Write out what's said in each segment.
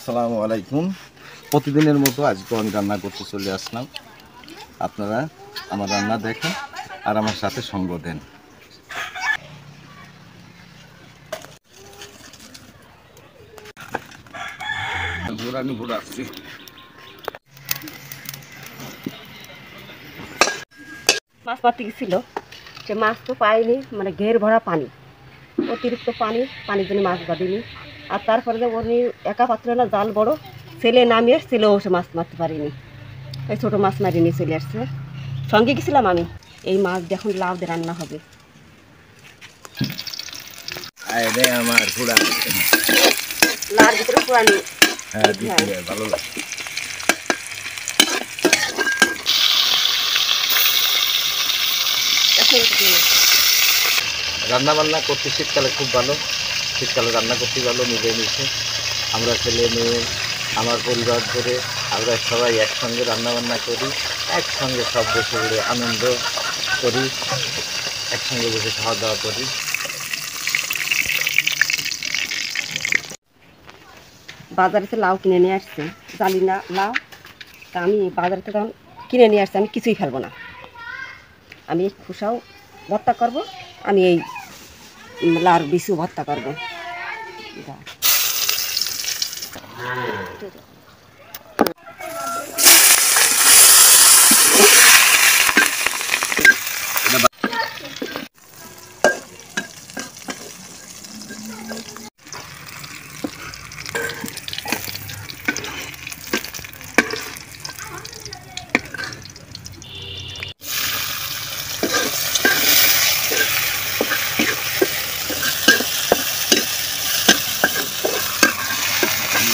আসসালামু আলাইকুম। প্রতিদিনের মতো আজকে আমি রান্না করতে চলে আসলাম। আপনারা আমার রান্না দেখেন আর আমার সাথে সঙ্গ দেন। মাছ মারতে গেছিল, সে মাছ তো পাইনি, মানে ঘের ভরা পানি, অতিরিক্ত পানির জন্য মাছ বাঁধিনি। আর তারপরে যে উনি একা পাত্র না, জাল বড়, ছেলে নামিয়ে ছেলেও সে মাছ মারতে পারিনি, এই ছোটো মাছ মারিনি, চলে আসছে। সঙ্গে গেছিলাম আমি। এই মাছ এখন লাউ দিয়ে রান্না হবে। আমার ঘোড়া লাউর ভিতরে পুরানি ভালো লাগে। রান্না বান্না করতে শীতকালে খুব ভালো। শীতকালে রান্না করতে ভালো, মিলেমিশে আমরা ছেলে মেয়ে আমার পরিবার ধরে আমরা সবাই একসঙ্গে রান্নাবান্না করি, একসঙ্গে সব বসে বসে আনন্দ করি, একসঙ্গে বসে খাওয়া দাওয়া করি। বাজারে তো লাউ কিনে নিয়ে আসছে, জানি না লাউ, তা আমি বাজারে তো তখন কিনে নিয়ে আসছি, আমি কিছুই ফেলবো না। আমি এই খোসাও ভর্তা করব, আমি এই লাউর বিচু ভর্তা করবো।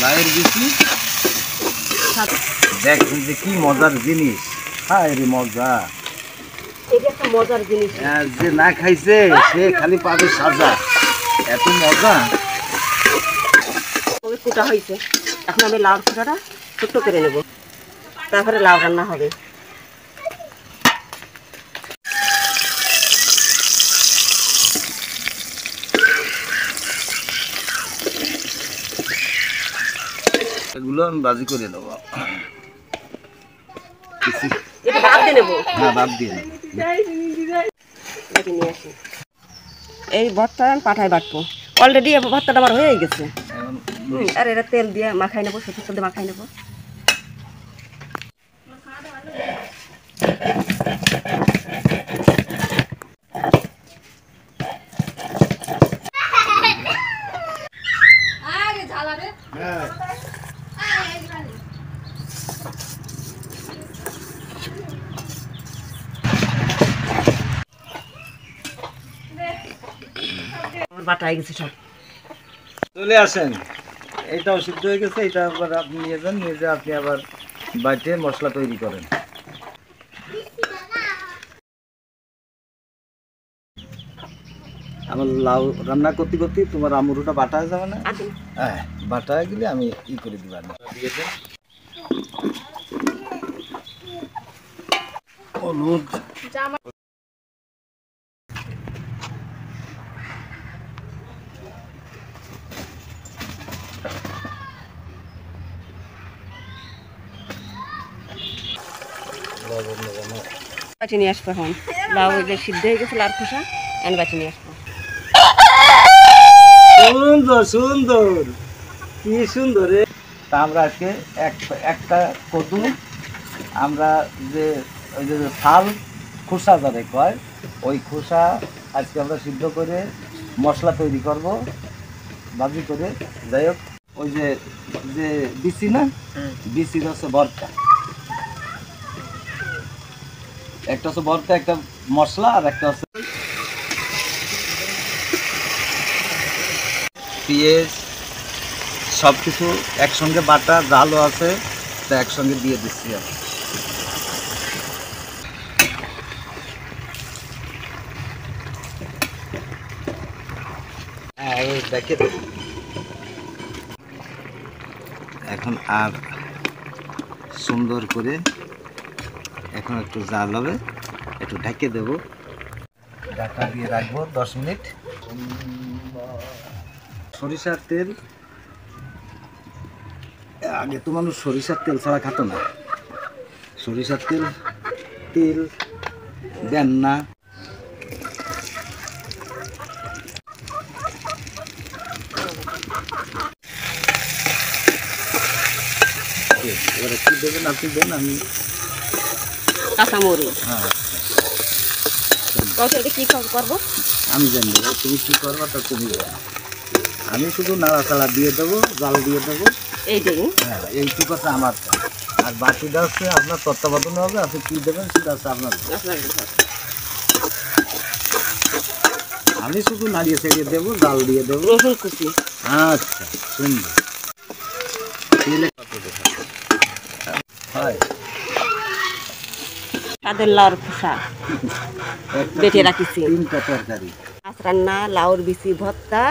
লাউয়ের বিচি দেখছেন যে কি মজার জিনিস। হায় রে মজা, এটা একটা মজার জিনিস। যে না খাইছে সে খালি পাবে সাজা, এত মজা। ওই কুটা হয়েছে, এখন আমি লাউর কুটাটা ছোট্ট করে নেব, তারপরে লাউ রান্না হবে। এগুলো আমি বাজি করে নেবো। এটা ভাত দিয়ে নেবো। হ্যাঁ, ভাত দিয়ে নেবো। নিয়ে আসি। এই ভর্তা আমি পাঠায় বাটবো, অলরেডি ভর্তাটা আমার হয়ে গেছে। আর এটা তেল দিয়ে মাখাই নেবো, সরষের তেল দিয়ে মাখাই নেবো। বাটা হয়ে গেছে সব। চলে আসেন, এইটাও সিদ্ধ হয়ে গেছে। এটা আবার আপনি নিয়ে যান, নিয়ে যেয়ে আপনি আবার বাড়িতে মশলা তৈরি করেন। আমার লাউ রান্না করতে করতে তোমার আমুরুটা বাটা হয়ে যাবে না? হ্যাঁ, বাটা হয়ে গেলে আমি ই করে দিবার দিয়ে দেন। হলুদ, বাটি নিয়ে আসবো এখন। লাউ যে সিদ্ধ হয়ে গেছে, লাউর খোসা আমি বাটি নিয়ে আসবো। সুন্দর সুন্দর, কি সুন্দর। তা আমরা আজকে একটা কদু, আমরা যে ওই যে শাল খোসা যারে কয়, ওই খোসা আজকে আমরা সিদ্ধ করে মশলা তৈরি করব, ভাজি করে। যাই হোক, ওই যে যে বিচি না, বিচির হচ্ছে ভর্তা, একটা হচ্ছে ভর্তা, একটা মশলা, আর একটা হচ্ছে পেঁয়াজ, সব কিছু একসঙ্গে বাটা, জালও আছে, তা একসঙ্গে দিয়ে দিচ্ছি আমি। হ্যাঁ, দেখে দেবো এখন। আর সুন্দর করে এখন একটু জাল হবে, একটু ঢেকে দেবো, ঢাকা দিয়ে রাখবো 10 মিনিট। সরিষার তেল আগে তো মানুষ সরিষার তেল ছাড়া খাতো না, সরিষার তেল তেল দেন না। এবারে কি দেবেন আপনি দেন, আমি কাঁচামরিচ। হ্যাঁ এটা কি করবো? আমি জানি না তুমি কি করবা, তা তুমি জানো। আমি শুধু নাড়াচাড়া দিয়ে দেবো, জাল দিয়ে দেবো, এইটাই। হ্যাঁ এইটুকুটা আমার কাজ। আর বাকিটা হচ্ছে আপনার তত্ত্বাবধানে হবে, আপনি কী দেবেন সেটা হচ্ছে আপনার। আমি শুধু নাড়িয়ে ছাড়িয়ে দেবো, জাল দিয়ে দেবো। রসুন কুচি। আচ্ছা সুন্দর। তেলে কত দেখা হয় তাদের লাউর খোসা বেটে রাখিছি। 3টা তরকারি, মাছ রান্না, লাউর বিচি ভর্তা,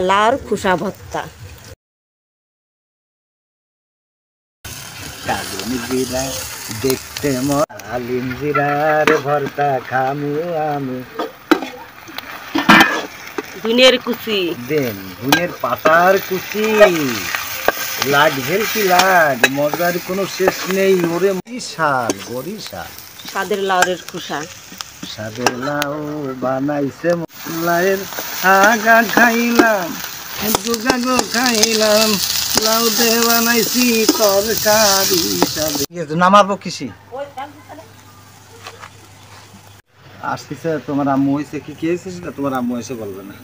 লাউর খোসা ভর্তা। কালিম জিরা দেখতে কালিম জিরার ভর্তা খামু আমি। ধুনের কুচি দেন ধুনের পাতার কুচি, লাগবেন কি লাগ, মজার কোনো শেষ নেই। ওরে শাক বরিশাল তাদের লাউরের খোসা। সাদের লাউ বানাইছে লাউয়ের আগা খাইলাম, দুগাগো খাইলাম, লাউ দে বানাইছি তরকারি। নামাবো কৃষি আসতেছে। তোমার আম্মু হয়েছে কি খেয়েছে সেটা তোমার আম্মু এসে বলবে না।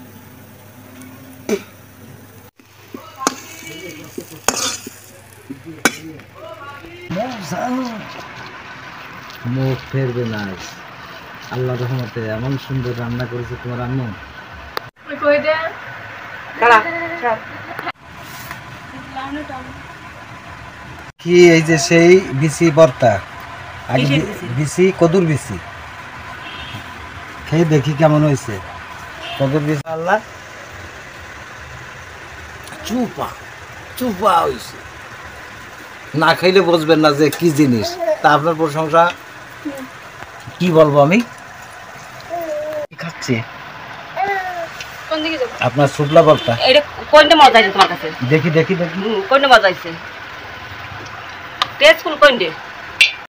মুখ ফেরবে না, আল্লাহ রহমতে এমন সুন্দর রান্না করেছে তোমার আম্মু। কি এই যে সেই বিসি ভর্তা, আগে বিসি কদুর বিসি খেয়ে দেখি কেমন হয়েছে। কদুর বিসি আল্লাহ চুপা চুপা হয়েছে, না খাইলে বুঝবেন না যে কি জিনিস। তা আপনার প্রশংসা কি বলবো আমি, খাচ্ছি আপনার শুকলা ভর্তা। এটা কোনটা মজা হয়েছে তোমার কাছে? দেখি দেখি দেখি কোনটা মজা হয়েছে? টেস্টফুল কোনটা?